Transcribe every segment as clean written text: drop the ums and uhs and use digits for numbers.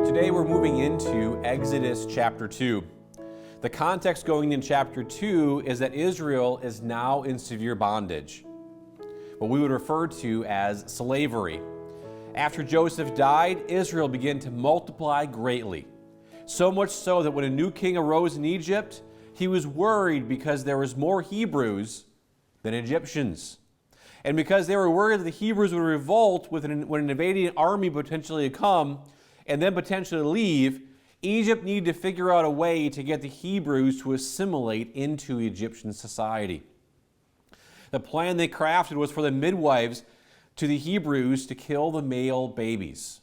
right, today we're moving into Exodus chapter 2. The context going in chapter 2 is that Israel is now in severe bondage, what we would refer to as slavery. After Joseph died, Israel began to multiply greatly. So much so that when a new king arose in Egypt, he was worried because there was more Hebrews than Egyptians. And because they were worried that the Hebrews would revolt when an invading army potentially would come and then potentially leave, Egypt needed to figure out a way to get the Hebrews to assimilate into Egyptian society. The plan they crafted was for the midwives to the Hebrews to kill the male babies,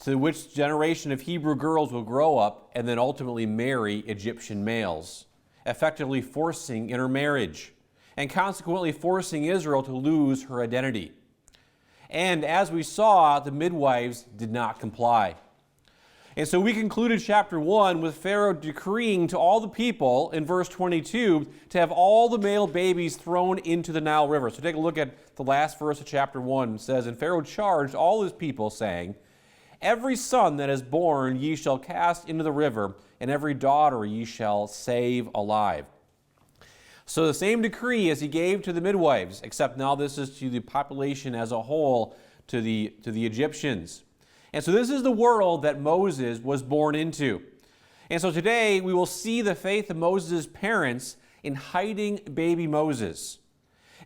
to which generation of Hebrew girls will grow up and then ultimately marry Egyptian males, effectively forcing intermarriage and consequently forcing Israel to lose her identity. And as we saw, the midwives did not comply. And so we concluded chapter 1 with Pharaoh decreeing to all the people in verse 22 to have all the male babies thrown into the Nile River. So take a look at the last verse of chapter 1. It says, "And Pharaoh charged all his people, saying, Every son that is born ye shall cast into the river, and every daughter ye shall save alive." So the same decree as he gave to the midwives, except now this is to the population as a whole, to the Egyptians. And so this is the world that Moses was born into. And so today we will see the faith of Moses' parents in hiding baby Moses,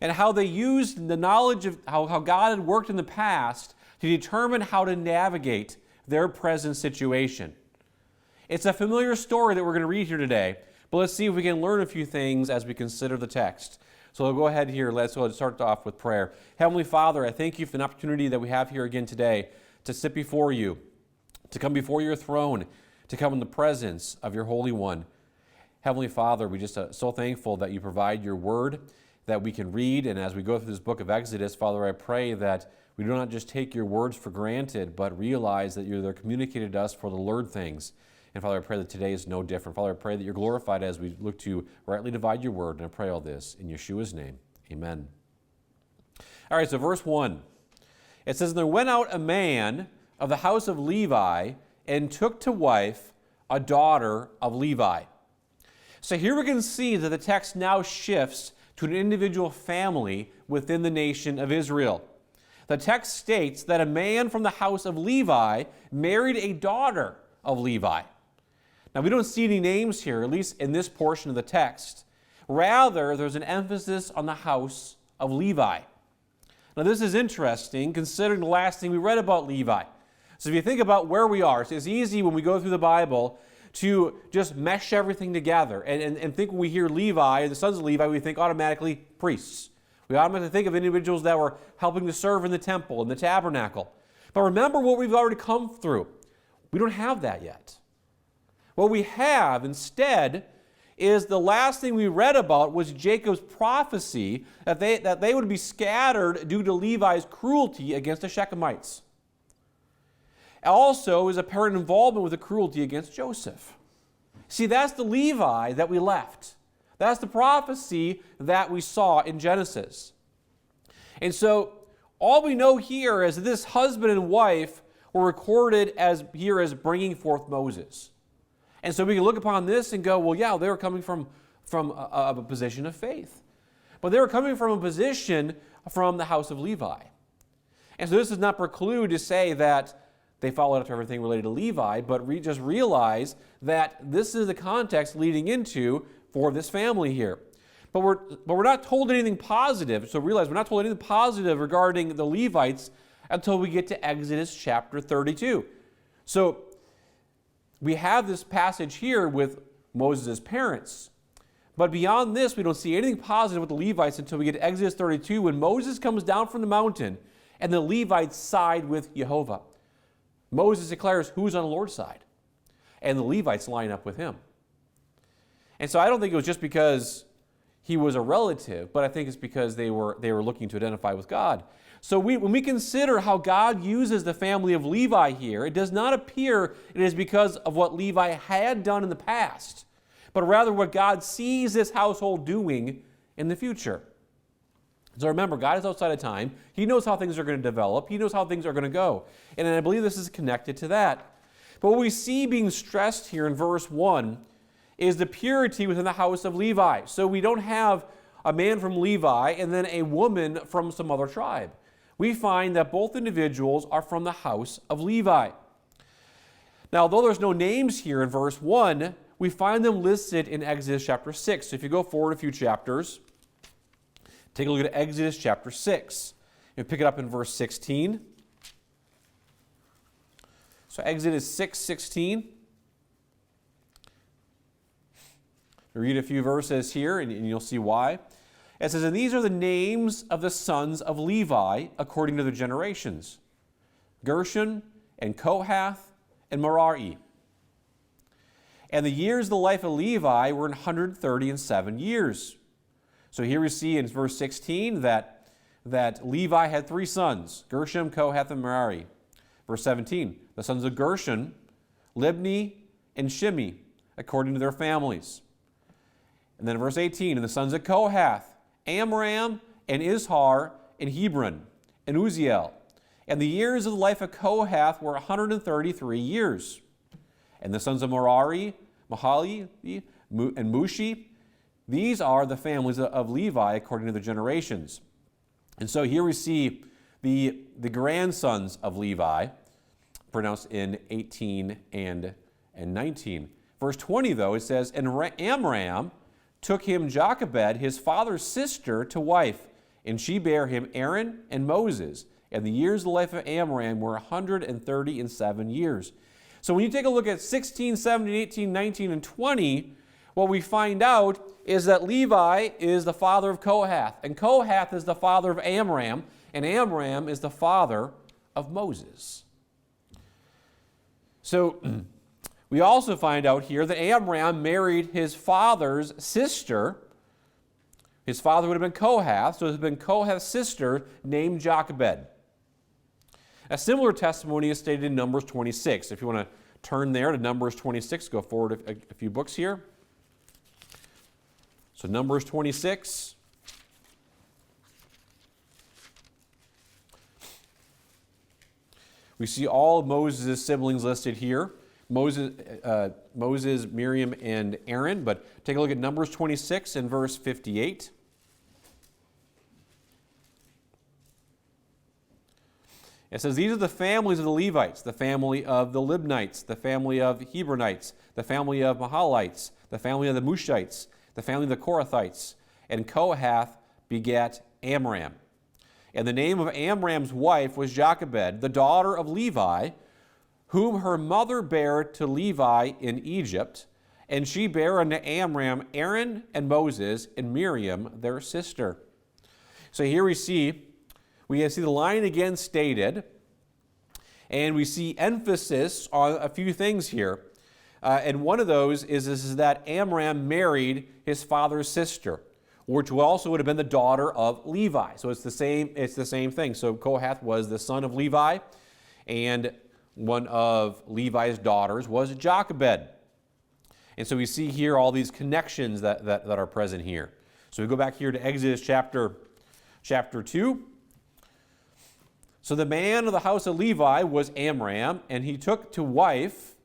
and how they used the knowledge of how God had worked in the past to determine how to navigate their present situation. It's a familiar story that we're going to read here today, but let's see if we can learn a few things as we consider the text. So we'll go ahead here. Let's start off with prayer. Heavenly Father, I thank you for the opportunity that we have here again today to sit before you, to come before your throne, to come in the presence of your Holy One. Heavenly Father, we're just so thankful that you provide your word that we can read. And as we go through this book of Exodus, Father, I pray that we do not just take your words for granted, but realize that they're communicated to us for the learned things. And Father, I pray that today is no different. Father, I pray that you're glorified as we look to rightly divide your word. And I pray all this in Yeshua's name. Amen. All right, so verse 1. It says, "There went out a man of the house of Levi and took to wife a daughter of Levi." So here we can see that the text now shifts to an individual family within the nation of Israel. The text states that a man from the house of Levi married a daughter of Levi. Now, we don't see any names here, at least in this portion of the text. Rather, there's an emphasis on the house of Levi. Now, this is interesting considering the last thing we read about Levi. So if you think about where we are, it's easy when we go through the Bible to just mesh everything together and think when we hear Levi, the sons of Levi, we think automatically priests. We automatically think of individuals that were helping to serve in the temple, in the tabernacle. But remember what we've already come through. We don't have that yet. What we have instead is the last thing we read about was Jacob's prophecy that they would be scattered due to Levi's cruelty against the Shechemites. Also is apparent involvement with the cruelty against Joseph. See, that's the Levi that we left. That's the prophecy that we saw in Genesis. And so all we know here is that this husband and wife were recorded as bringing forth Moses. And so we can look upon this and go, well, yeah, they were coming from a position of faith. But they were coming from a position from the house of Levi. And so this does not preclude to say that they followed after everything related to Levi, but just realize that this is the context leading into for this family here. But we're not told anything positive. So realize we're not told anything positive regarding the Levites until we get to Exodus chapter 32. So we have this passage here with Moses' parents. But beyond this, we don't see anything positive with the Levites until we get to Exodus 32 when Moses comes down from the mountain and the Levites side with Jehovah. Moses declares who's on the Lord's side. And the Levites line up with him. And so I don't think it was just because he was a relative, but I think it's because they were looking to identify with God. So when we consider how God uses the family of Levi here, it does not appear it is because of what Levi had done in the past, but rather what God sees this household doing in the future. So remember, God is outside of time. He knows how things are going to develop. He knows how things are going to go. And I believe this is connected to that. But what we see being stressed here in verse 1 is the purity within the house of Levi. So we don't have a man from Levi and then a woman from some other tribe. We find that both individuals are from the house of Levi. Now, although there's no names here in verse 1, we find them listed in Exodus chapter 6. So if you go forward a few chapters, take a look at Exodus chapter 6. And pick it up in verse 16. So Exodus 6:16. Read a few verses here, and you'll see why. It says, "And these are the names of the sons of Levi according to their generations: Gershon and Kohath and Merari. And the years of the life of Levi were 137 years." So here we see in verse 16 that Levi had 3 sons, Gershon, Kohath, and Merari. Verse 17, the sons of Gershon, Libni and Shimei, according to their families. And then verse 18, and the sons of Kohath, Amram and Izhar and Hebron and Uzziel. And the years of the life of Kohath were 133 years. And the sons of Merari, Mahali and Mushi, these are the families of Levi according to their generations. And so here we see the grandsons of Levi, pronounced in 18 and 19. Verse 20, though, it says, "And Amram took him Jochebed, his father's sister, to wife, and she bare him Aaron and Moses. And the years of the life of Amram were 137 years." So when you take a look at 16, 17, 18, 19, and 20, what we find out is that Levi is the father of Kohath, and Kohath is the father of Amram, and Amram is the father of Moses. So we also find out here that Amram married his father's sister. His father would have been Kohath, so it would have been Kohath's sister named Jochebed. A similar testimony is stated in Numbers 26. If you want to turn there to Numbers 26, go forward a few books here. So Numbers 26. We see all of Moses' siblings listed here. Moses, Miriam, and Aaron. But take a look at Numbers 26 and verse 58. It says, "These are the families of the Levites, the family of the Libnites, the family of the Hebronites, the family of Mahalites, the family of the Mushites, the family of the Korathites. And Kohath begat Amram. And the name of Amram's wife was Jochebed, the daughter of Levi, whom her mother bare to Levi in Egypt. And she bare unto Amram Aaron and Moses and Miriam their sister." So here we see the line again stated, and we see emphasis on a few things here. And one of those is that Amram married his father's sister, which also would have been the daughter of Levi. So it's the same thing. So Kohath was the son of Levi, and one of Levi's daughters was Jochebed. And so we see here all these connections that are present here. So we go back here to Exodus chapter 2. "So the man of the house of Levi was Amram, and he took to wife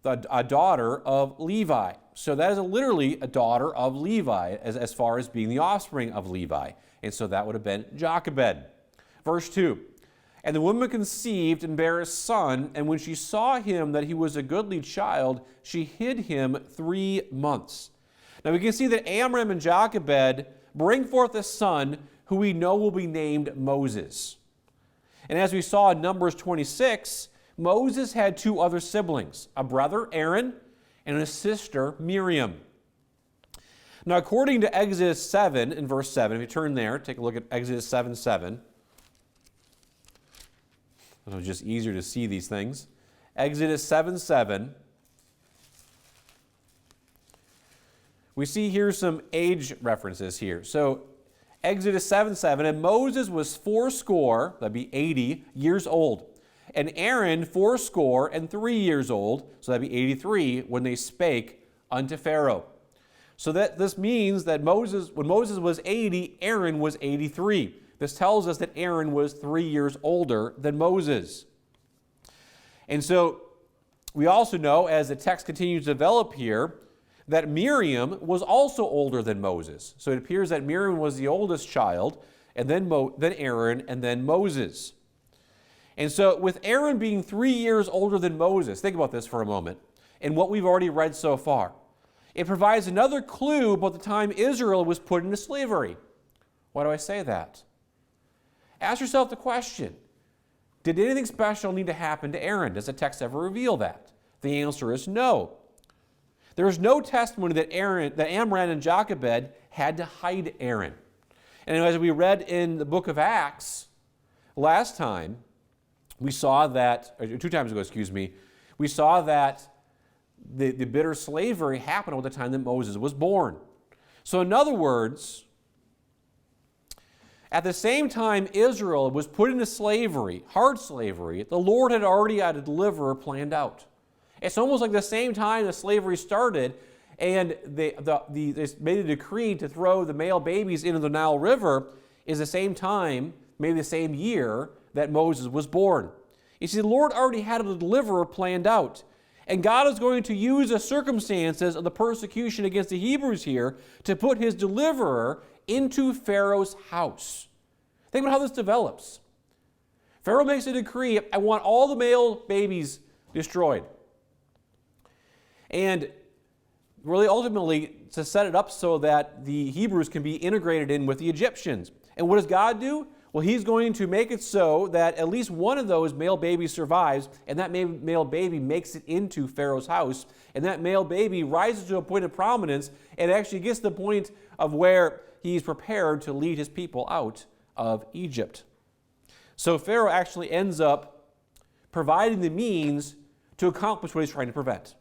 a daughter of Levi." So that is literally a daughter of Levi as far as being the offspring of Levi. And so that would have been Jochebed. Verse 2, "And the woman conceived and bare a son, and when she saw him that he was a goodly child, she hid him 3 months." Now we can see that Amram and Jochebed bring forth a son who we know will be named Moses. And as we saw in Numbers 26, Moses had 2 other siblings, a brother, Aaron, and a sister, Miriam. Now, according to Exodus 7 in verse 7, if you turn there, take a look at Exodus 7:7. It was just easier to see these things. Exodus 7:7. We see here some age references here. So, Exodus 7:7, "And Moses was 80, that'd be 80, years old. And Aaron 83 years old, so that'd be 83, when they spake unto Pharaoh." So that this means that when Moses was 80, Aaron was 83. This tells us that Aaron was 3 years older than Moses. And so we also know, as the text continues to develop here, that Miriam was also older than Moses. So it appears that Miriam was the oldest child, and then Aaron, and then Moses. And so with Aaron being 3 years older than Moses, think about this for a moment, and what we've already read so far. It provides another clue about the time Israel was put into slavery. Why do I say that? Ask yourself the question, did anything special need to happen to Aaron? Does the text ever reveal that? The answer is no. There is no testimony that Amram and Jochebed had to hide Aaron. And as we read in the book of Acts last time, we saw that, 2 times ago, we saw that the bitter slavery happened at the time that Moses was born. So in other words, at the same time Israel was put into slavery, hard slavery, the Lord had already had a deliverer planned out. It's almost like the same time the slavery started and they made a decree to throw the male babies into the Nile River is the same time, maybe the same year, that Moses was born. You see, the Lord already had a deliverer planned out. And God is going to use the circumstances of the persecution against the Hebrews here to put his deliverer into Pharaoh's house. Think about how this develops. Pharaoh makes a decree, I want all the male babies destroyed. And really ultimately to set it up so that the Hebrews can be integrated in with the Egyptians. And what does God do? Well, he's going to make it so that at least one of those male babies survives, and that male baby makes it into Pharaoh's house, and that male baby rises to a point of prominence and actually gets to the point of where he's prepared to lead his people out of Egypt. So Pharaoh actually ends up providing the means to accomplish what he's trying to prevent.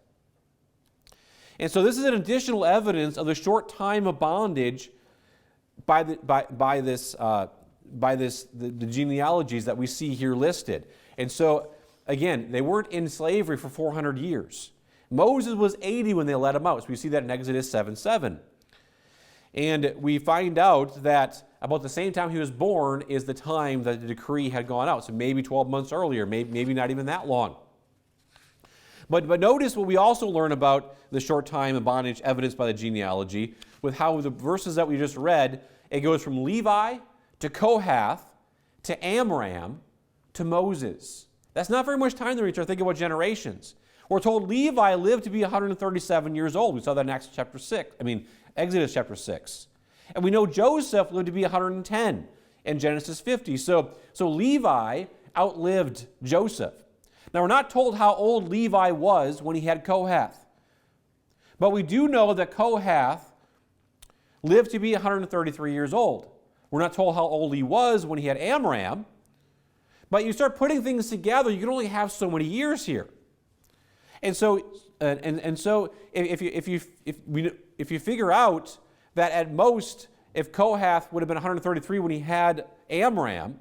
And so this is an additional evidence of the short time of bondage by the genealogies that we see here listed. And so, again, they weren't in slavery for 400 years. Moses was 80 when they let him out. So we see that in Exodus 7:7. And we find out that about the same time he was born is the time that the decree had gone out. So maybe 12 months earlier, maybe not even that long. But notice what we also learn about the short time of bondage evidenced by the genealogy with how the verses that we just read, it goes from Levi to Kohath, to Amram, to Moses. That's not very much time to reach or think about generations. We're told Levi lived to be 137 years old. We saw that in Exodus chapter 6. And we know Joseph lived to be 110 in Genesis 50. So Levi outlived Joseph. Now, we're not told how old Levi was when he had Kohath. But we do know that Kohath lived to be 133 years old. We're not told how old he was when he had Amram, but you start putting things together, you can only have so many years here. And so, if you figure out that at most, if Kohath would have been 133 when he had Amram,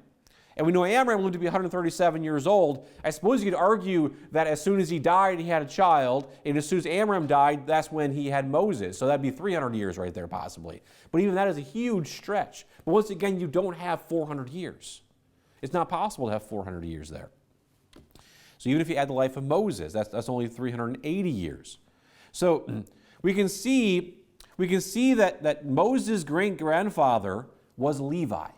and we know Amram lived to be 137 years old, I suppose you could argue that as soon as he died, he had a child, and as soon as Amram died, that's when he had Moses. So that'd be 300 years right there, possibly. But even that is a huge stretch. But once again, you don't have 400 years. It's not possible to have 400 years there. So even if you add the life of Moses, that's only 380 years. So we can see that Moses' great-grandfather was Levi.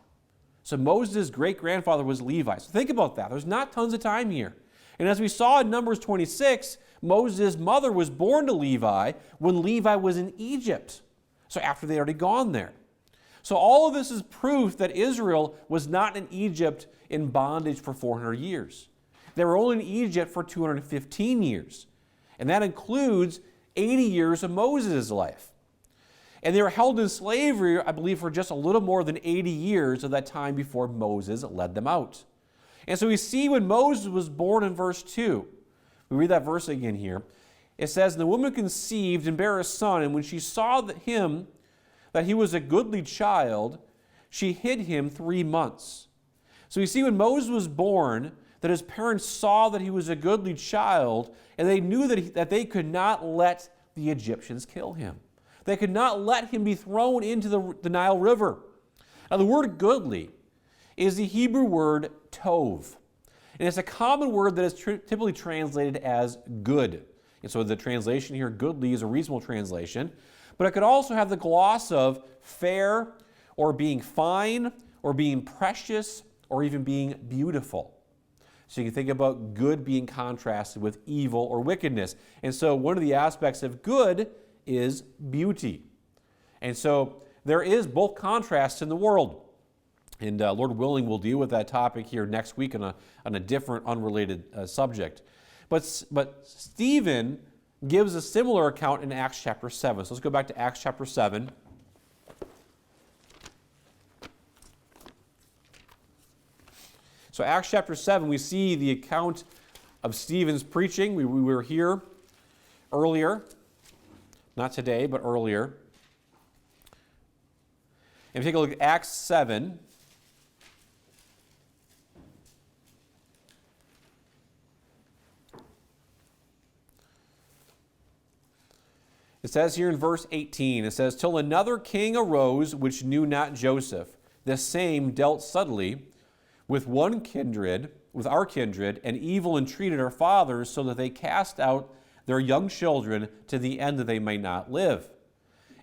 So Moses' great-grandfather was Levi. So think about that. There's not tons of time here. And as we saw in Numbers 26, Moses' mother was born to Levi when Levi was in Egypt. So after they'd already gone there. So all of this is proof that Israel was not in Egypt in bondage for 400 years. They were only in Egypt for 215 years. And that includes 80 years of Moses' life. And they were held in slavery, I believe, for just a little more than 80 years of that time before Moses led them out. And so we see when Moses was born in verse 2, we read that verse again here. It says, "And the woman conceived and bare a son, and when she saw that he was a goodly child, she hid him 3 months." So we see when Moses was born, that his parents saw that he was a goodly child, and they knew that they could not let the Egyptians kill him. They could not let him be thrown into the Nile River. Now, the word goodly is the Hebrew word tov. And it's a common word that is typically translated as good. And so the translation here, goodly, is a reasonable translation. But it could also have the gloss of fair, or being fine, or being precious, or even being beautiful. So you can think about good being contrasted with evil or wickedness. And so one of the aspects of good is beauty. And so there is both contrasts in the world. And Lord willing, we'll deal with that topic here next week on a different, unrelated subject. But Stephen gives a similar account in Acts chapter 7. So let's go back to Acts chapter 7. So Acts chapter 7, we see the account of Stephen's preaching. We were here earlier. Not today, but earlier. And take a look at Acts 7. It says here in verse 18, it says, "Till another king arose which knew not Joseph. The same dealt subtly with our kindred, and evil entreated our fathers, so that they cast out their young children to the end that they might not live.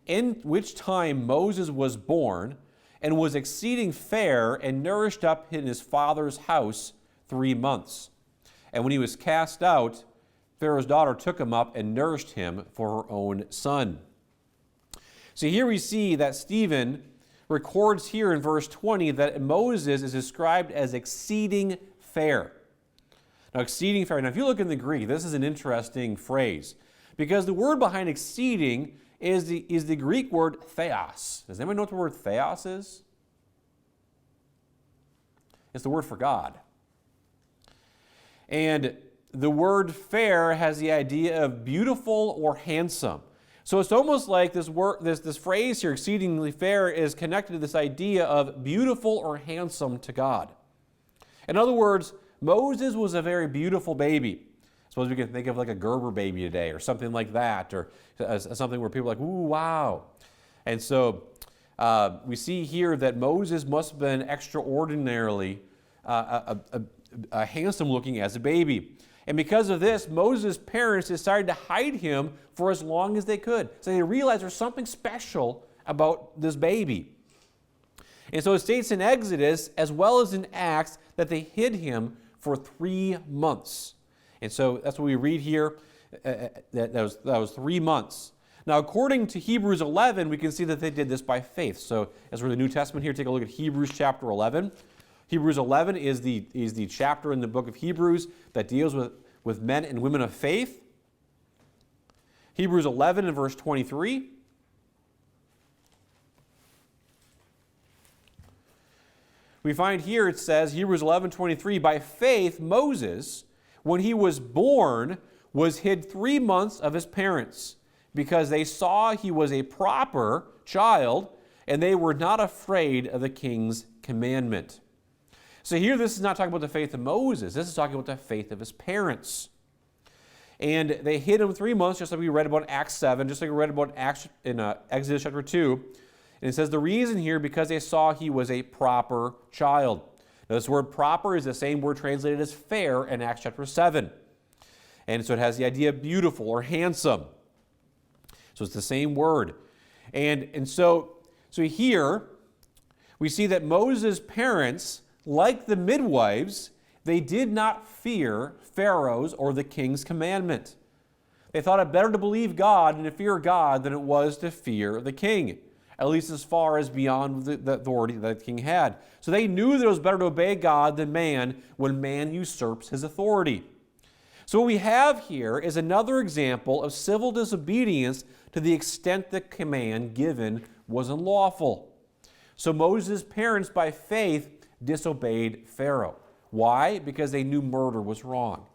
In which time Moses was born, and was exceeding fair, and nourished up in his father's house 3 months. And when he was cast out, Pharaoh's daughter took him up and nourished him for her own son." So here we see that Stephen records here in verse 20 that Moses is described as exceeding fair. Now, exceeding fair. Now, if you look in the Greek, this is an interesting phrase, because the word behind exceeding is the Greek word theos. Does anybody know what the word theos is? It's the word for God. And the word fair has the idea of beautiful or handsome. So it's almost like this phrase here, exceedingly fair, is connected to this idea of beautiful or handsome to God. In other words, Moses was a very beautiful baby. Suppose we can think of like a Gerber baby today or something like that, or something where people are like, ooh, wow. And so we see here that Moses must have been extraordinarily handsome looking as a baby. And because of this, Moses' parents decided to hide him for as long as they could. So they realized there's something special about this baby. And so it states in Exodus, as well as in Acts, that they hid him for 3 months. And so that's what we read here. That was 3 months. Now, according to Hebrews 11, we can see that they did this by faith. So as we're in the New Testament here, take a look at Hebrews chapter 11. Hebrews 11 is the chapter in the book of Hebrews that deals with men and women of faith. Hebrews 11 and verse 23. We find here it says, Hebrews 11:23, "By faith Moses, when he was born, was hid 3 months of his parents, because they saw he was a proper child, and they were not afraid of the king's commandment." So here this is not talking about the faith of Moses. This is talking about the faith of his parents. And they hid him 3 months, just like we read about in Acts 7, just like we read about in Exodus chapter 2. And it says the reason here, because they saw he was a proper child. Now this word proper is the same word translated as fair in Acts chapter 7. And so it has the idea of beautiful or handsome. So it's the same word. And so here we see that Moses' parents, like the midwives, they did not fear Pharaoh's or the king's commandment. They thought it better to believe God and to fear God than it was to fear the king, at least as far as beyond the authority that the king had. So they knew that it was better to obey God than man when man usurps his authority. So what we have here is another example of civil disobedience to the extent the command given was unlawful. So Moses' parents, by faith, disobeyed Pharaoh. Why? Because they knew murder was wrong.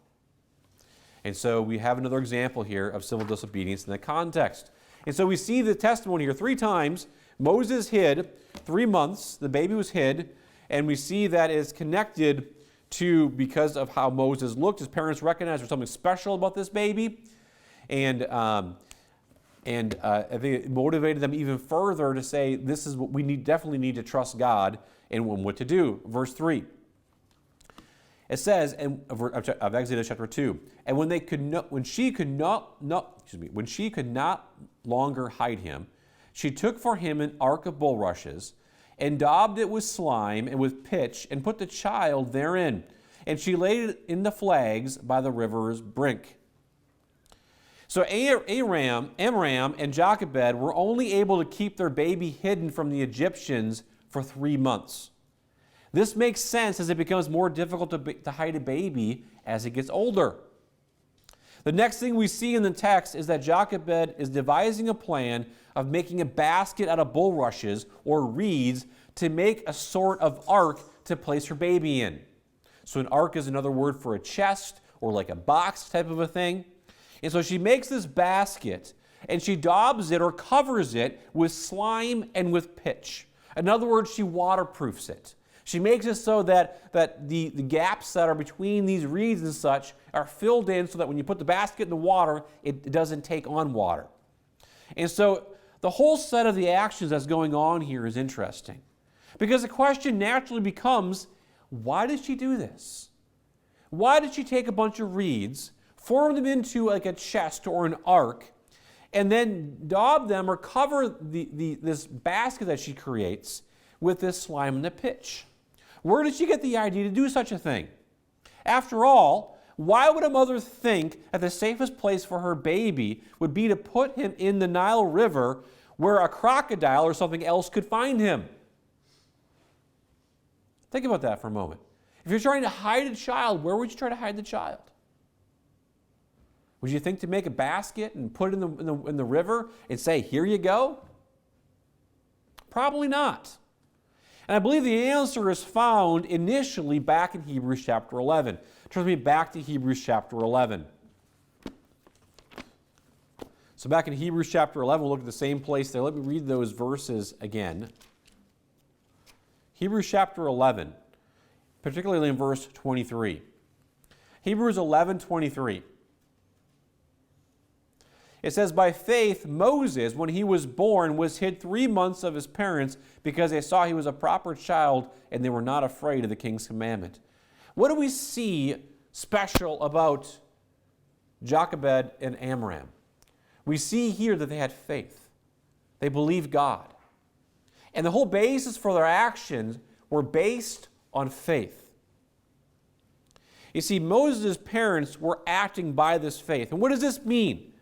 And so we have another example here of civil disobedience in that context. And so we see the testimony here 3 times. Moses hid 3 months, the baby was hid, and we see that is connected to, because of how Moses looked, his parents recognized there's something special about this baby. And And I think it motivated them even further to say, this is what we definitely need to trust God and what to do. Verse 3. It says, of Exodus chapter 2, and when she could not longer hide him, she took for him an ark of bulrushes, and daubed it with slime and with pitch, and put the child therein. And she laid it in the flags by the river's brink. So Amram and Jochebed were only able to keep their baby hidden from the Egyptians for 3 months. This makes sense as it becomes more difficult to hide a baby as it gets older. The next thing we see in the text is that Jochebed is devising a plan of making a basket out of bulrushes or reeds to make a sort of ark to place her baby in. So an ark is another word for a chest or like a box type of a thing. And so she makes this basket and she daubs it or covers it with slime and with pitch. In other words, she waterproofs it. She makes it so that the gaps that are between these reeds and such are filled in so that when you put the basket in the water, it doesn't take on water. And so the whole set of the actions that's going on here is interesting. Because the question naturally becomes, why did she do this? Why did she take a bunch of reeds, form them into like a chest or an ark, and then daub them or cover this basket that she creates with this slime and the pitch? Where did she get the idea to do such a thing? After all, why would a mother think that the safest place for her baby would be to put him in the Nile River where a crocodile or something else could find him? Think about that for a moment. If you're trying to hide a child, where would you try to hide the child? Would you think to make a basket and put it in the river and say, here you go? Probably not. And I believe the answer is found initially back in Hebrews chapter 11. Turn with me back to Hebrews chapter 11. So back in Hebrews chapter 11, we'll look at the same place there. Let me read those verses again. Hebrews chapter 11, particularly in verse 23. Hebrews 11:23. It says, by faith, Moses, when he was born, was hid 3 months of his parents because they saw he was a proper child and they were not afraid of the king's commandment. What do we see special about Jochebed and Amram? We see here that they had faith. They believed God. And the whole basis for their actions were based on faith. You see, Moses' parents were acting by this faith. And what does this mean?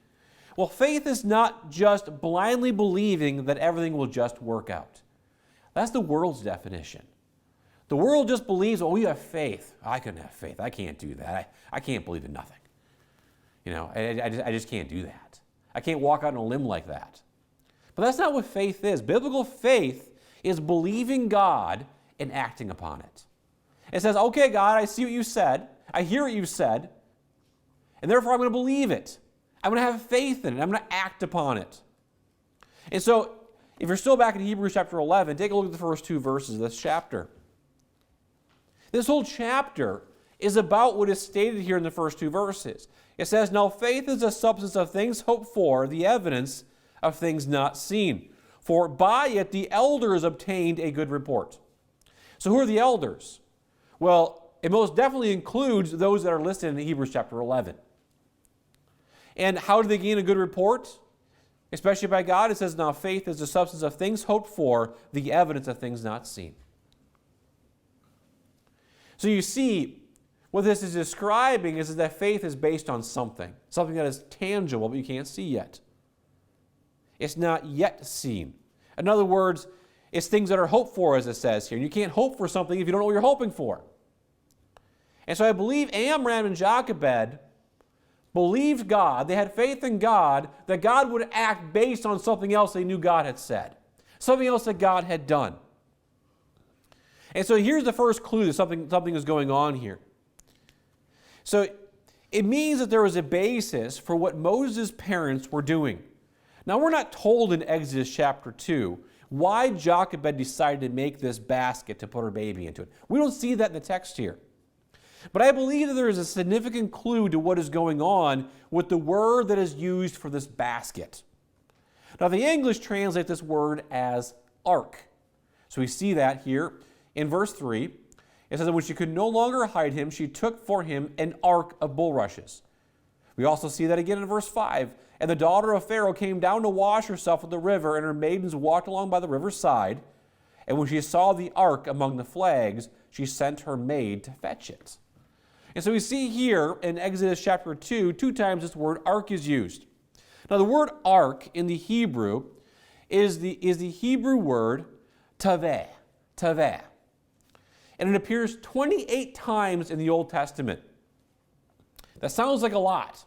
Well, faith is not just blindly believing that everything will just work out. That's the world's definition. The world just believes, oh, we have faith. I couldn't have faith. I can't do that. I can't believe in nothing. You know, I just can't do that. I can't walk out on a limb like that. But that's not what faith is. Biblical faith is believing God and acting upon it. It says, okay, God, I see what you said. I hear what you said. And therefore, I'm going to believe it. I'm going to have faith in it. I'm going to act upon it. And so, if you're still back in Hebrews chapter 11, take a look at the first 2 verses of this chapter. This whole chapter is about what is stated here in the first 2 verses. It says, now faith is the substance of things hoped for, the evidence of things not seen. For by it the elders obtained a good report. So who are the elders? Well, it most definitely includes those that are listed in Hebrews chapter 11. And how do they gain a good report? Especially by God, it says, now faith is the substance of things hoped for, the evidence of things not seen. So you see, what this is describing is that faith is based on something that is tangible, but you can't see yet. It's not yet seen. In other words, it's things that are hoped for, as it says here. And you can't hope for something if you don't know what you're hoping for. And so I believe Amram and Jochebed believed God, they had faith in God, that God would act based on something else they knew God had said, something else that God had done. And so here's the first clue that something is going on here. So it means that there was a basis for what Moses' parents were doing. Now we're not told in Exodus chapter 2 why Jochebed decided to make this basket to put her baby into it. We don't see that in the text here. But I believe that there is a significant clue to what is going on with the word that is used for this basket. Now, the English translate this word as ark. So we see that here in verse 3. It says that when she could no longer hide him, she took for him an ark of bulrushes. We also see that again in verse 5. And the daughter of Pharaoh came down to wash herself at the river, and her maidens walked along by the river's side. And when she saw the ark among the flags, she sent her maid to fetch it. And so we see here in Exodus chapter 2, 2 times this word ark is used. Now the word ark in the Hebrew is the Hebrew word taveh. Taveh. And it appears 28 times in the Old Testament. That sounds like a lot.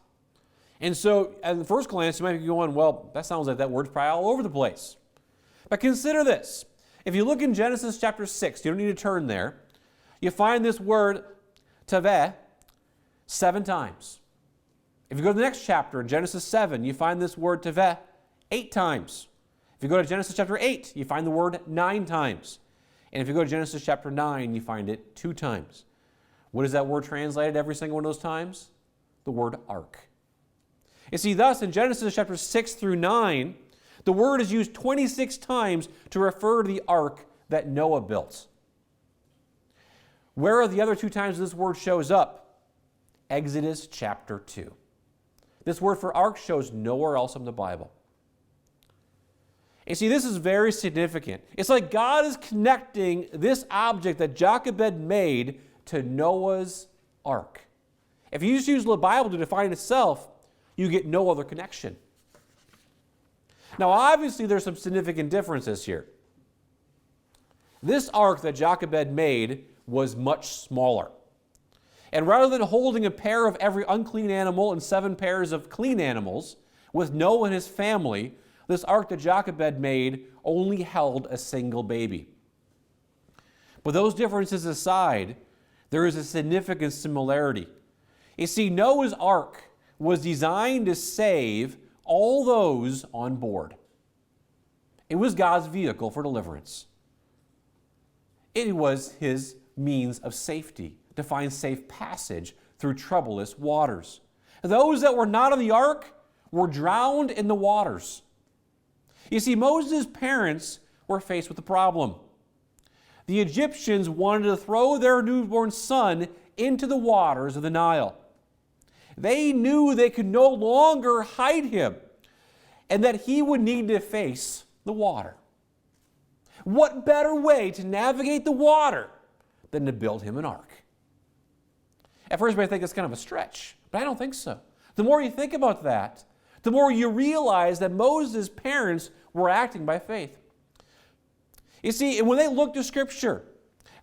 And so at the first glance, you might be going, well, that sounds like that word's probably all over the place. But consider this. If you look in Genesis chapter 6, you don't need to turn there, you find this word taveh 7 times. If you go to the next chapter, in Genesis 7, you find this word taveh 8 times. If you go to Genesis chapter 8, you find the word 9 times. And if you go to Genesis chapter 9, you find it 2 times. What is that word translated every single one of those times? The word ark. You see, thus in Genesis chapter 6 through 9, the word is used 26 times to refer to the ark that Noah built. Where are the other 2 times this word shows up? Exodus chapter 2. This word for ark shows nowhere else in the Bible. You see, this is very significant. It's like God is connecting this object that Jochebed made to Noah's ark. If you just use the Bible to define itself, you get no other connection. Now, obviously, there's some significant differences here. This ark that Jochebed made was much smaller. And rather than holding a pair of every unclean animal and 7 pairs of clean animals, with Noah and his family, this ark that Jochebed made only held a single baby. But those differences aside, there is a significant similarity. You see, Noah's ark was designed to save all those on board. It was God's vehicle for deliverance. It was his means of safety, to find safe passage through troublous waters. Those that were not on the ark were drowned in the waters. You see, Moses' parents were faced with a problem. The Egyptians wanted to throw their newborn son into the waters of the Nile. They knew they could no longer hide him and that he would need to face the water. What better way to navigate the water than to build him an ark? At first, you might think it's kind of a stretch, but I don't think so. The more you think about that, the more you realize that Moses' parents were acting by faith. You see, when they looked to Scripture,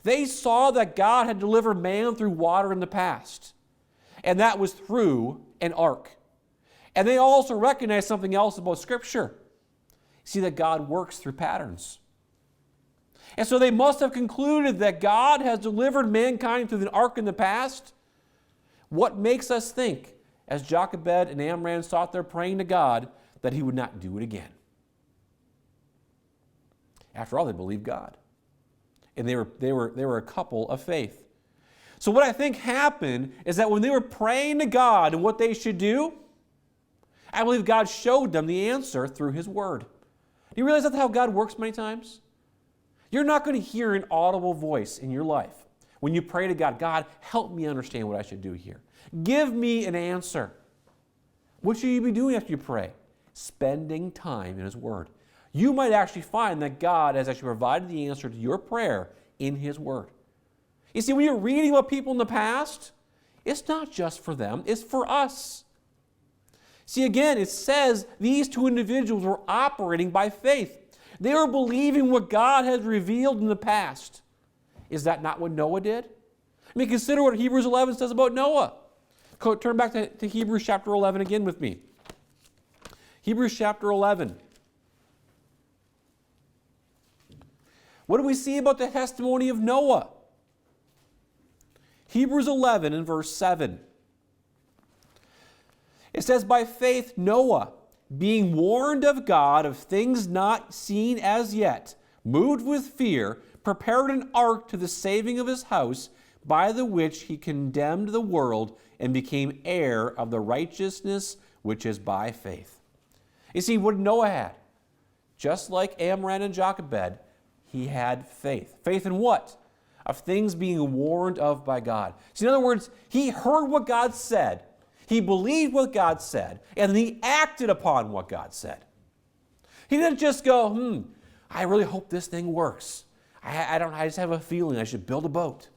they saw that God had delivered man through water in the past, and that was through an ark. And they also recognized something else about Scripture. See that God works through patterns. And so they must have concluded that God has delivered mankind through the ark in the past. What makes us think, as Jochebed and Amram sought there praying to God, that he would not do it again? After all, they believed God. And they were a couple of faith. So what I think happened is that when they were praying to God and what they should do, I believe God showed them the answer through His Word. Do you realize that's how God works many times? You're not going to hear an audible voice in your life when you pray to God, God, help me understand what I should do here. Give me an answer. What should you be doing after you pray? Spending time in His Word. You might actually find that God has actually provided the answer to your prayer in His Word. You see, when you're reading about people in the past, it's not just for them, it's for us. See, again, it says these 2 individuals were operating by faith. They were believing what God had revealed in the past. Is that not what Noah did? I mean, consider what Hebrews 11 says about Noah. Turn back to Hebrews chapter 11 again with me. Hebrews chapter 11. What do we see about the testimony of Noah? Hebrews 11 and verse 7. It says, by faith Noah, being warned of God of things not seen as yet, moved with fear, prepared an ark to the saving of his house, by the which he condemned the world and became heir of the righteousness which is by faith. You see, what Noah had? just like Amram and Jochebed, he had faith. Faith in what? Of things being warned of by God. So in other words, he heard what God said, he believed what God said, and then he acted upon what God said. He didn't just go, I really hope this thing works. I just have a feeling I should build a boat.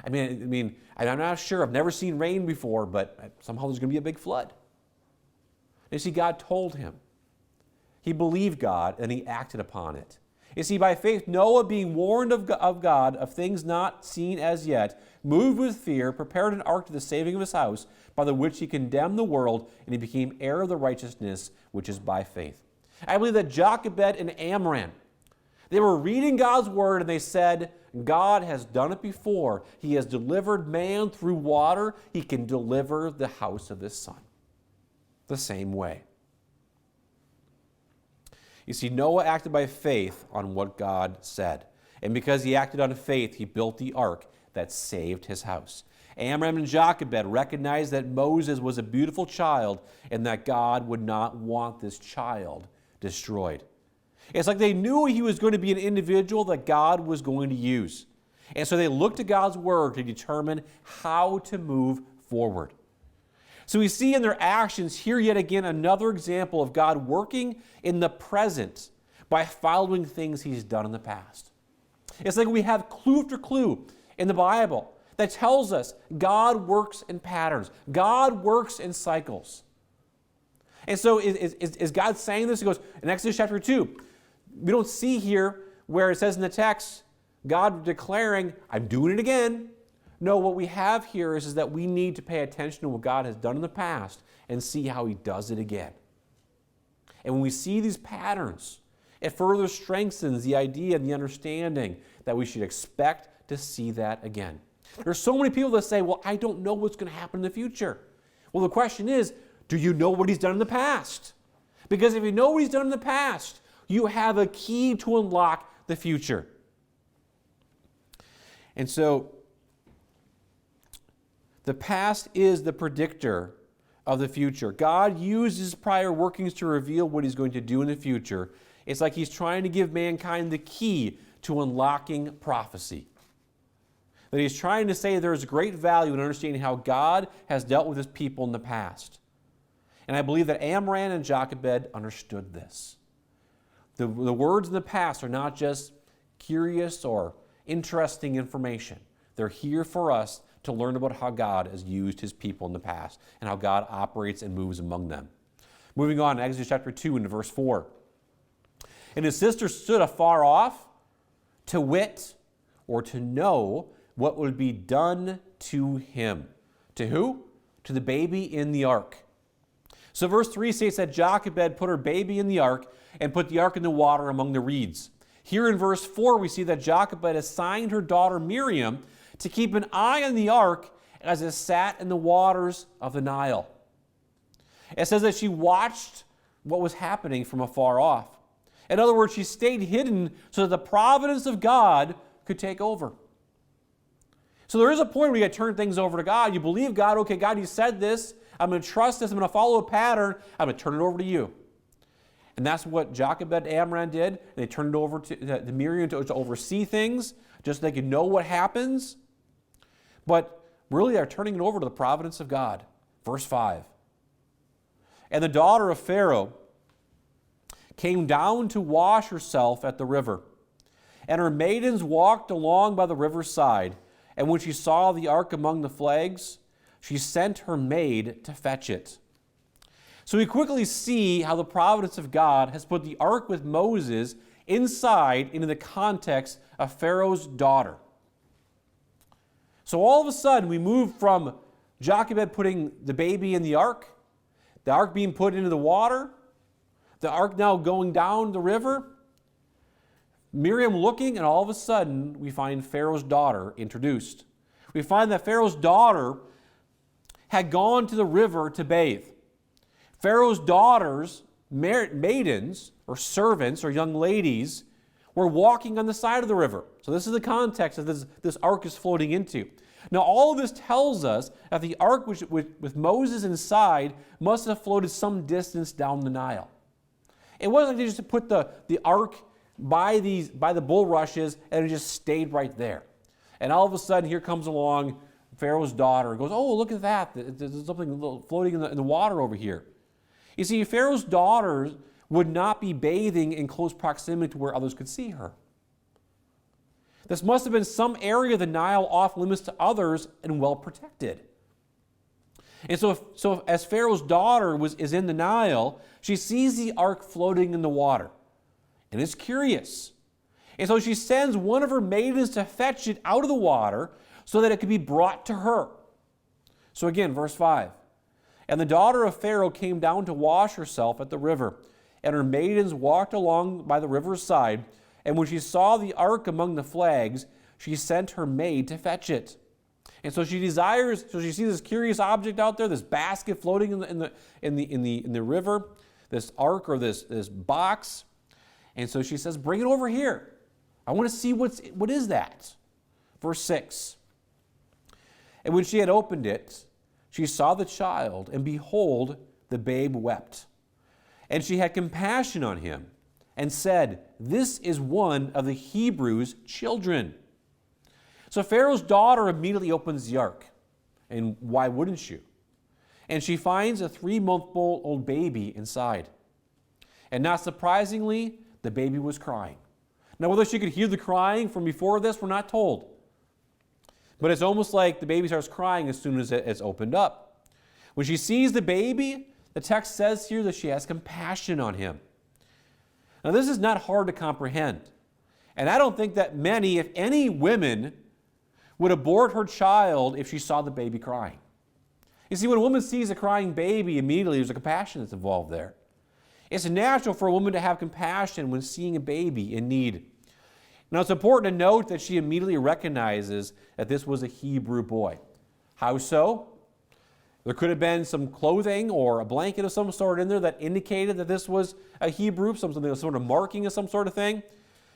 I mean, I'm not sure. I've never seen rain before, but somehow there's going to be a big flood. You see, God told him. He believed God, and he acted upon it. You see, by faith, Noah, being warned of God of things not seen as yet, moved with fear, prepared an ark to the saving of his house, by the which he condemned the world, and he became heir of the righteousness which is by faith. I believe that Jochebed and Amram, they were reading God's word, and they said, God has done it before. He has delivered man through water. He can deliver the house of his son the same way. You see, Noah acted by faith on what God said. And because he acted on faith, he built the ark that saved his house. Amram and Jochebed recognized that Moses was a beautiful child and that God would not want this child destroyed. It's like they knew he was going to be an individual that God was going to use. And so they looked to God's word to determine how to move forward. So we see in their actions here yet again another example of God working in the present by following things he's done in the past. It's like we have clue after clue in the Bible that tells us God works in patterns. God works in cycles. And so is God saying this? He goes, in Exodus chapter 2, we don't see here where it says in the text, God declaring, I'm doing it again. No, what we have here is that we need to pay attention to what God has done in the past and see how he does it again. And when we see these patterns, it further strengthens the idea and the understanding that we should expect to see that again. There's so many people that say, well, I don't know what's going to happen in the future. Well, the question is, do you know what he's done in the past? Because if you know what he's done in the past, you have a key to unlock the future. And so, the past is the predictor of the future. God uses prior workings to reveal what he's going to do in the future. It's like he's trying to give mankind the key to unlocking prophecy. That he's trying to say there's great value in understanding how God has dealt with his people in the past. And I believe that Amram and Jochebed understood this. The words in the past are not just curious or interesting information. They're here for us to learn about how God has used his people in the past and how God operates and moves among them. Moving on, Exodus chapter 2 into verse 4. And his sister stood afar off to wit or to know what would be done to him. To who? To the baby in the ark. So verse 3 states that Jochebed put her baby in the ark and put the ark in the water among the reeds. Here in verse 4 we see that Jochebed assigned her daughter Miriam to keep an eye on the ark as it sat in the waters of the Nile. It says that she watched what was happening from afar off. In other words, she stayed hidden so that the providence of God could take over. So there is a point where you got to turn things over to God. You believe God, okay, God, you said this. I'm going to trust this. I'm going to follow a pattern. I'm going to turn it over to you. And that's what Jochebed and Amram did. They turned it over to Miriam to oversee things, just so they could know what happens. But really they're turning it over to the providence of God. Verse 5. And the daughter of Pharaoh came down to wash herself at the river. And her maidens walked along by the river's side. And when she saw the ark among the flags, she sent her maid to fetch it. So we quickly see how the providence of God has put the ark with Moses inside into the context of Pharaoh's daughter. So all of a sudden we move from Jochebed putting the baby in the ark being put into the water, the ark now going down the river, Miriam looking, and all of a sudden we find Pharaoh's daughter introduced. We find that Pharaoh's daughter had gone to the river to bathe. Pharaoh's daughters, maidens, or servants, or young ladies, were walking on the side of the river. So this is the context that this ark is floating into. Now all of this tells us that the ark with Moses inside must have floated some distance down the Nile. It wasn't like they just put the ark by the bulrushes and it just stayed right there. And all of a sudden, here comes along Pharaoh's daughter and goes, oh, look at that. There's something floating in the water over here. You see, Pharaoh's daughters would not be bathing in close proximity to where others could see her. This must have been some area of the Nile off limits to others and well protected. And so as Pharaoh's daughter is in the Nile, she sees the ark floating in the water and is curious. And so she sends one of her maidens to fetch it out of the water so that it could be brought to her. So again, verse 5. And the daughter of Pharaoh came down to wash herself at the river, and her maidens walked along by the river's side. And when she saw the ark among the flags, she sent her maid to fetch it. And so she sees this curious object out there, this basket floating in the river, this ark or this box. And so she says, bring it over here. I want to see what is that. Verse 6. And when she had opened it, she saw the child, and behold, the babe wept. And she had compassion on him, and said, this is one of the Hebrews' children. So Pharaoh's daughter immediately opens the ark. And why wouldn't you? And she finds a 3-month-old baby inside. And not surprisingly, the baby was crying. Now, whether she could hear the crying from before this, we're not told. But it's almost like the baby starts crying as soon as it's opened up. When she sees the baby, the text says here that she has compassion on him. Now, this is not hard to comprehend. And I don't think that many, if any, women would abort her child if she saw the baby crying. You see, when a woman sees a crying baby, immediately there's a compassion that's involved there. It's natural for a woman to have compassion when seeing a baby in need. Now, it's important to note that she immediately recognizes that this was a Hebrew boy. How so? There could have been some clothing or a blanket of some sort in there that indicated that this was a Hebrew, some sort of marking of some sort of thing.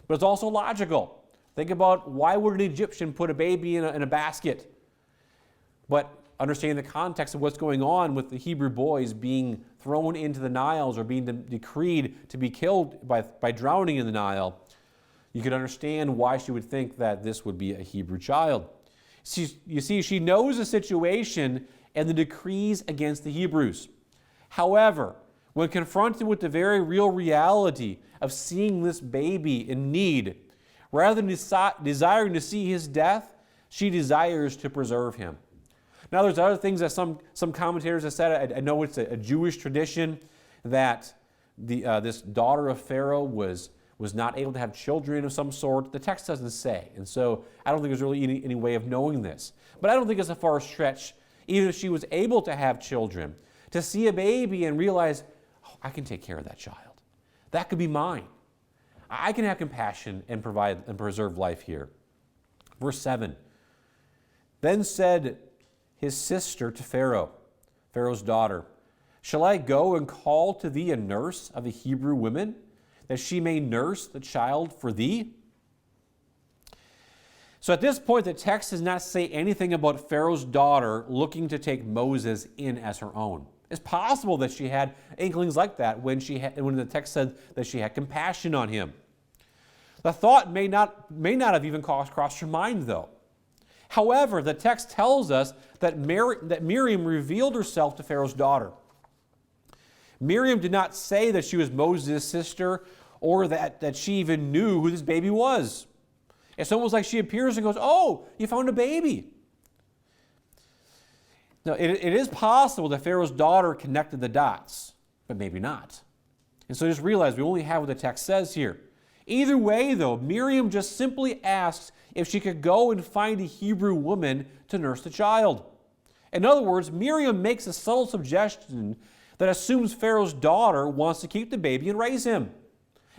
But it's also logical. Think about, why would an Egyptian put a baby in a basket? But understanding the context of what's going on with the Hebrew boys being thrown into the Niles or being decreed to be killed by drowning in the Nile, you could understand why she would think that this would be a Hebrew child. You see, she knows the situation and the decrees against the Hebrews. However, when confronted with the very real reality of seeing this baby in need, rather than desiring to see his death, she desires to preserve him. Now, there's other things that some commentators have said. I know it's a Jewish tradition that this daughter of Pharaoh was not able to have children of some sort. The text doesn't say. And so I don't think there's really any way of knowing this. But I don't think it's a far stretch, even if she was able to have children, to see a baby and realize, oh, I can take care of that child. That could be mine. I can have compassion and provide and preserve life here. Verse 7. Then said his sister to Pharaoh, Pharaoh's daughter, shall I go and call to thee a nurse of the Hebrew women, that she may nurse the child for thee? So at this point, the text does not say anything about Pharaoh's daughter looking to take Moses in as her own. It's possible that she had inklings like that when the text said that she had compassion on him. The thought may not have even crossed her mind, though. However, the text tells us that Miriam revealed herself to Pharaoh's daughter. Miriam did not say that she was Moses' sister or that she even knew who this baby was. It's almost like she appears and goes, oh, you found a baby. Now, it is possible that Pharaoh's daughter connected the dots, but maybe not. And so just realize we only have what the text says here. Either way, though, Miriam just simply asks if she could go and find a Hebrew woman to nurse the child. In other words, Miriam makes a subtle suggestion that assumes Pharaoh's daughter wants to keep the baby and raise him.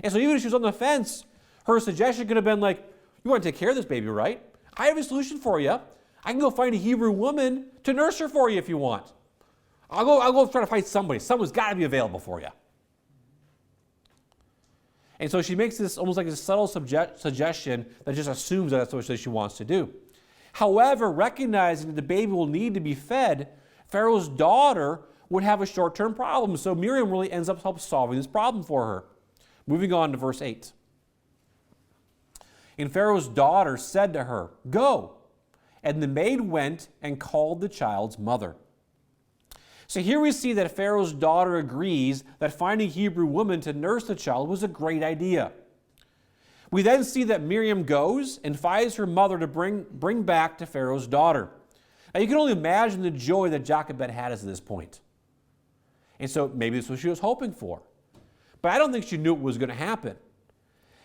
And so even if she was on the fence, her suggestion could have been like, you want to take care of this baby, right? I have a solution for you. I can go find a Hebrew woman to nurse her for you if you want. I'll go try to find somebody. Someone's got to be available for you. And so she makes this almost like a subtle suggestion that just assumes that that's what she wants to do. However, recognizing that the baby will need to be fed, Pharaoh's daughter would have a short-term problem. So Miriam really ends up solving this problem for her. Moving on to verse 8. And Pharaoh's daughter said to her, "Go." And the maid went and called the child's mother. So here we see that Pharaoh's daughter agrees that finding a Hebrew woman to nurse the child was a great idea. We then see that Miriam goes and finds her mother to bring back to Pharaoh's daughter. Now you can only imagine the joy that Jochebed had at this point. And so maybe this is what she was hoping for. But I don't think she knew it was going to happen.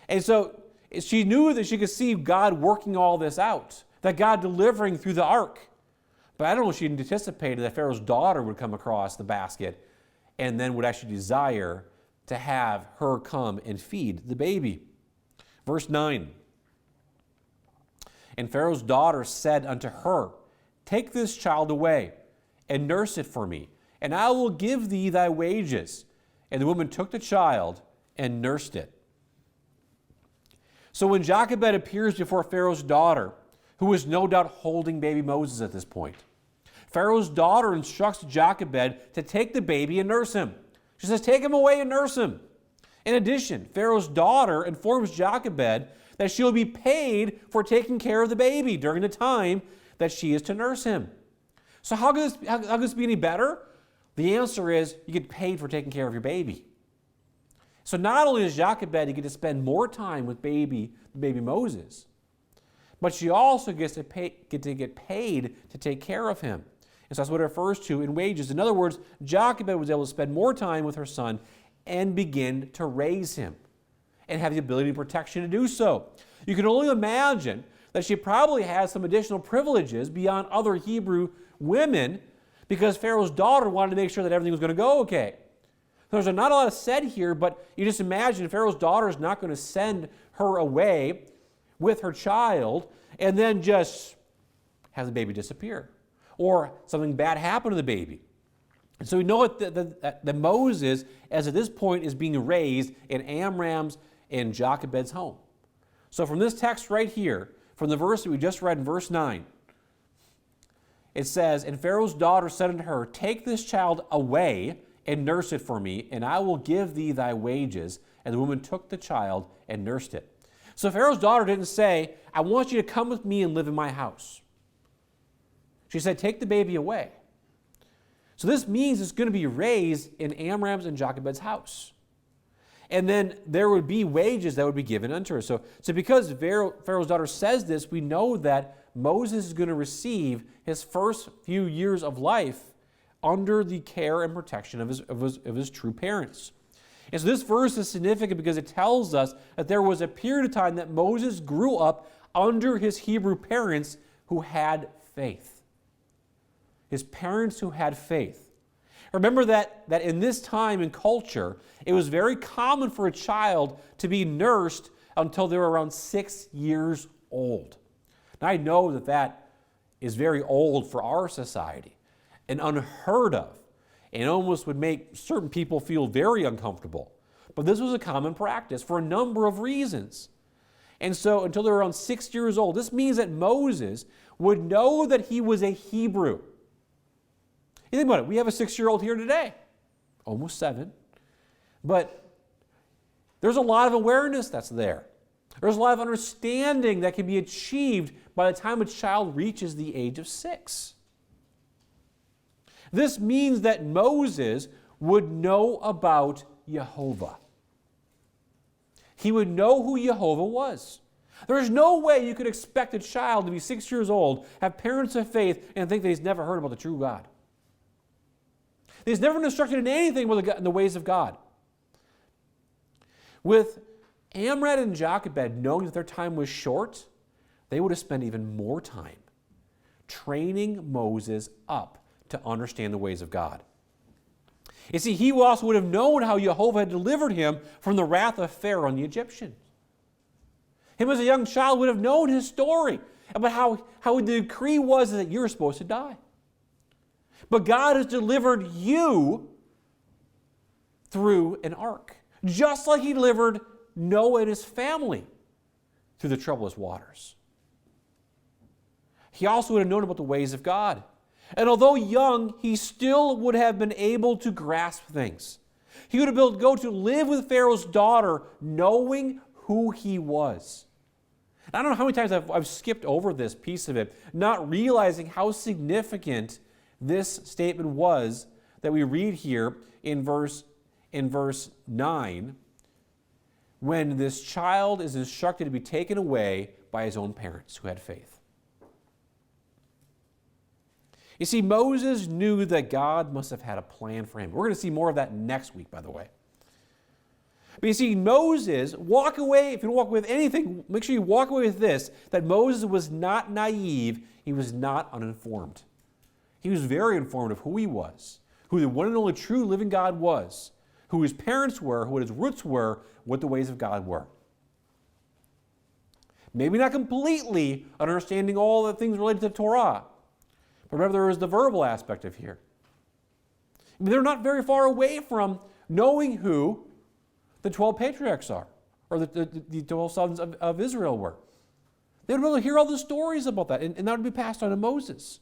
And so she knew that she could see God working all this out, that God delivering through the ark. But I don't know if she anticipated that Pharaoh's daughter would come across the basket and then would actually desire to have her come and feed the baby. Verse 9. And Pharaoh's daughter said unto her, "Take this child away and nurse it for me, and I will give thee thy wages." And the woman took the child and nursed it. So when Jochebed appears before Pharaoh's daughter, who is no doubt holding baby Moses at this point, Pharaoh's daughter instructs Jochebed to take the baby and nurse him. She says, "Take him away and nurse him." In addition, Pharaoh's daughter informs Jochebed that she will be paid for taking care of the baby during the time that she is to nurse him. So how could this be any better? The answer is you get paid for taking care of your baby. So not only does Jochebed get to spend more time with baby Moses, but she also gets to get paid to take care of him. And so that's what it refers to in wages. In other words, Jochebed was able to spend more time with her son and begin to raise him and have the ability and protection to do so. You can only imagine that she probably has some additional privileges beyond other Hebrew women because Pharaoh's daughter wanted to make sure that everything was going to go okay. There's not a lot of said here, but you just imagine Pharaoh's daughter is not going to send her away with her child and then just have the baby disappear or something bad happen to the baby. And so we know that Moses, as at this point, is being raised in Amram's and Jochebed's home. So from this text right here, from the verse that we just read in verse 9, it says, "And Pharaoh's daughter said unto her, Take this child away and nurse it for me, and I will give thee thy wages. And the woman took the child and nursed it." So Pharaoh's daughter didn't say, "I want you to come with me and live in my house." She said, "Take the baby away." So this means it's going to be raised in Amram's and Jochebed's house. And then there would be wages that would be given unto her. So because Pharaoh's daughter says this, we know that Moses is going to receive his first few years of life under the care and protection of his true parents. And so this verse is significant because it tells us that there was a period of time that Moses grew up under his Hebrew parents who had faith. His parents who had faith. Remember that in this time and culture, it was very common for a child to be nursed until they were around 6 years old. Now I know that is very old for our society and unheard of, and almost would make certain people feel very uncomfortable. But this was a common practice for a number of reasons. And so until they were around 6 years old, this means that Moses would know that he was a Hebrew. You think about it, we have a 6-year-old here today, almost 7, but there's a lot of awareness that's there. There's a lot of understanding that can be achieved by the time a child reaches the age of 6. This means that Moses would know about Jehovah. He would know who Jehovah was. There's no way you could expect a child to be 6 years old, have parents of faith, and think that he's never heard about the true God. He's never been instructed in anything in the ways of God. With Amram and Jochebed knowing that their time was short, they would have spent even more time training Moses up to understand the ways of God. You see, he also would have known how Jehovah had delivered him from the wrath of Pharaoh and the Egyptians. Him as a young child would have known his story about how the decree was that you were supposed to die. But God has delivered you through an ark, just like he delivered Noah and his family through the troublous waters. He also would have known about the ways of God. And although young, he still would have been able to grasp things. He would have been able to go to live with Pharaoh's daughter knowing who he was. I don't know how many times I've skipped over this piece of it, not realizing how significant this statement was that we read here in verse 9, when this child is instructed to be taken away by his own parents who had faith. You see, Moses knew that God must have had a plan for him. We're going to see more of that next week, by the way. But you see, Moses, walk away, if you walk away with anything, make sure you walk away with this, that Moses was not naive, he was not uninformed. He was very informed of who he was, who the one and only true living God was, who his parents were, what his roots were, what the ways of God were. Maybe not completely understanding all the things related to Torah, but remember there is the verbal aspect of here. I mean, they're not very far away from knowing who the 12 patriarchs are, or the 12 sons of Israel were. They would be able to hear all the stories about that, and that would be passed on to Moses.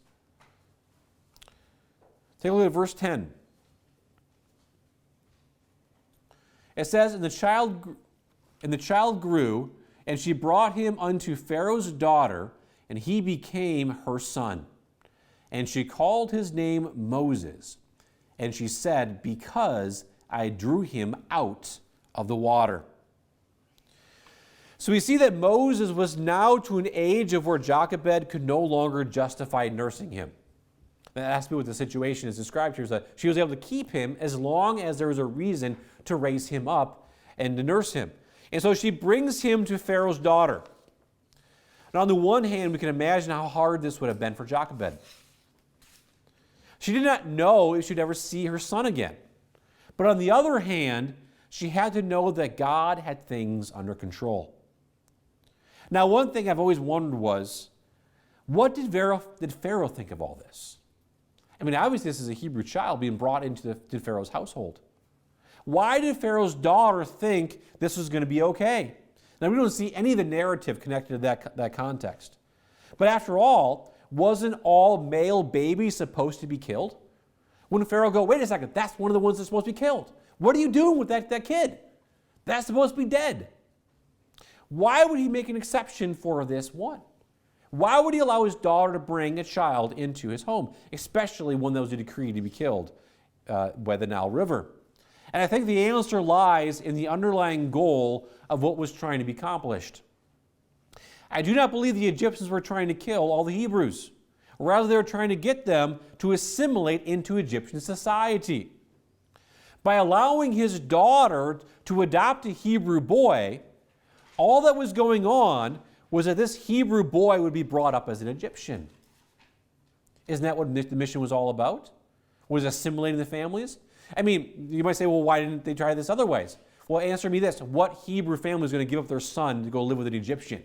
Take a look at verse 10. It says, And the child grew, and she brought him unto Pharaoh's daughter, and he became her son. And she called his name Moses. And she said, Because I drew him out of the water. So we see that Moses was now to an age of where Jochebed could no longer justify nursing him. That has to be what the situation is described here, is that she was able to keep him as long as there was a reason to raise him up and to nurse him. And so she brings him to Pharaoh's daughter. And on the one hand, we can imagine how hard this would have been for Jochebed. She did not know if she'd ever see her son again. But on the other hand, she had to know that God had things under control. Now, one thing I've always wondered was, what did Pharaoh think of all this? I mean, obviously this is a Hebrew child being brought into Pharaoh's household. Why did Pharaoh's daughter think this was going to be okay? Now, we don't see any of the narrative connected to that context. But after all, wasn't all male babies supposed to be killed? Wouldn't Pharaoh go, wait a second, that's one of the ones that's supposed to be killed. What are you doing with that kid? That's supposed to be dead. Why would he make an exception for this one? Why would he allow his daughter to bring a child into his home, especially one that was decreed to be killed by the Nile River? And I think the answer lies in the underlying goal of what was trying to be accomplished. I do not believe the Egyptians were trying to kill all the Hebrews. Rather, they were trying to get them to assimilate into Egyptian society. By allowing his daughter to adopt a Hebrew boy, all that was going on was that this Hebrew boy would be brought up as an Egyptian. Isn't that what the mission was all about? Was assimilating the families? I mean, you might say, well, why didn't they try this otherwise? Well, answer me this. What Hebrew family is going to give up their son to go live with an Egyptian?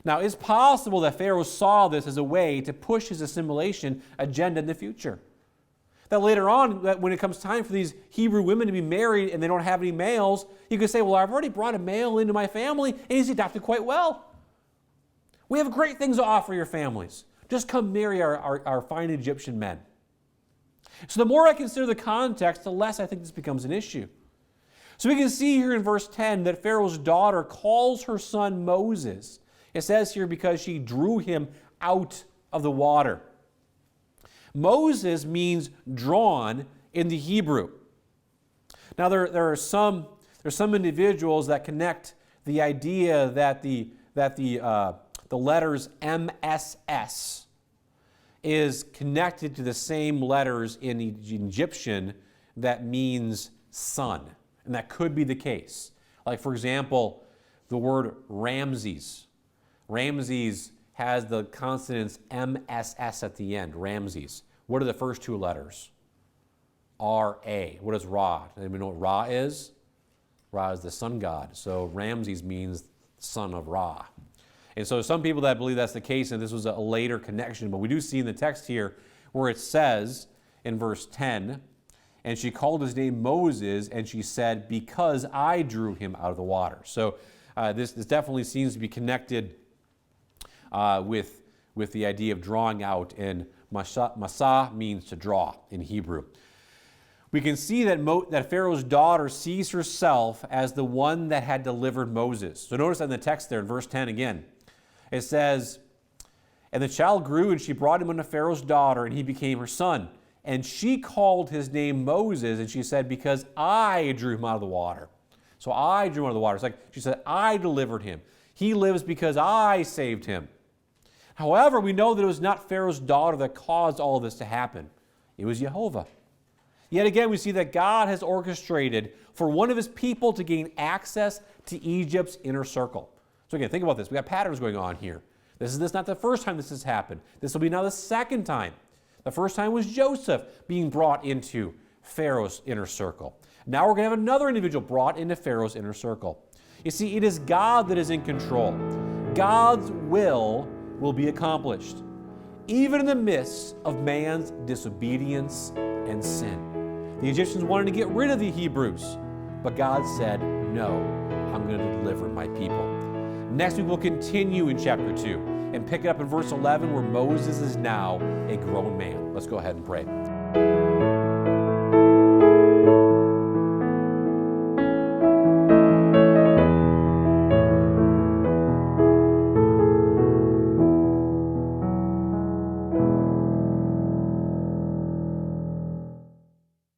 Now, it's possible that Pharaoh saw this as a way to push his assimilation agenda in the future. That later on, that when it comes time for these Hebrew women to be married and they don't have any males, you could say, well, I've already brought a male into my family and he's adopted quite well. We have great things to offer your families. Just come marry our fine Egyptian men. So the more I consider the context, the less I think this becomes an issue. So we can see here in verse 10 that Pharaoh's daughter calls her son Moses. It says here because she drew him out of the water. Moses means drawn in the Hebrew. Now there are some individuals that connect the idea that the letters MSS is connected to the same letters in Egyptian that means son, and that could be the case. Like for example, the word Ramses. Ramses has the consonants MSS at the end, Ramses. What are the first two letters? R-A. What is Ra? Does anybody know what Ra is? Ra is the sun god. So Ramses means son of Ra. And so some people that believe that's the case and this was a later connection, but we do see in the text here where it says in verse 10, and she called his name Moses, and she said, because I drew him out of the water. So this definitely seems to be connected with the idea of drawing out and Masa means to draw in Hebrew. We can see that Pharaoh's daughter sees herself as the one that had delivered Moses. So notice in the text there in verse 10 again, it says, "And the child grew, and she brought him unto Pharaoh's daughter, and he became her son. And she called his name Moses, and she said, because I drew him out of the water." So I drew him out of the water. It's like she said, I delivered him. He lives because I saved him. However, we know that it was not Pharaoh's daughter that caused all this to happen. It was Jehovah. Yet again, we see that God has orchestrated for one of his people to gain access to Egypt's inner circle. So again, think about this. We got patterns going on here. This is not the first time this has happened. This will be now the second time. The first time was Joseph being brought into Pharaoh's inner circle. Now we're going to have another individual brought into Pharaoh's inner circle. You see, it is God that is in control. God's will be accomplished, even in the midst of man's disobedience and sin. The Egyptians wanted to get rid of the Hebrews, but God said, no, I'm going to deliver my people. Next week we'll continue in chapter 2 and pick it up in verse 11 where Moses is now a grown man. Let's go ahead and pray.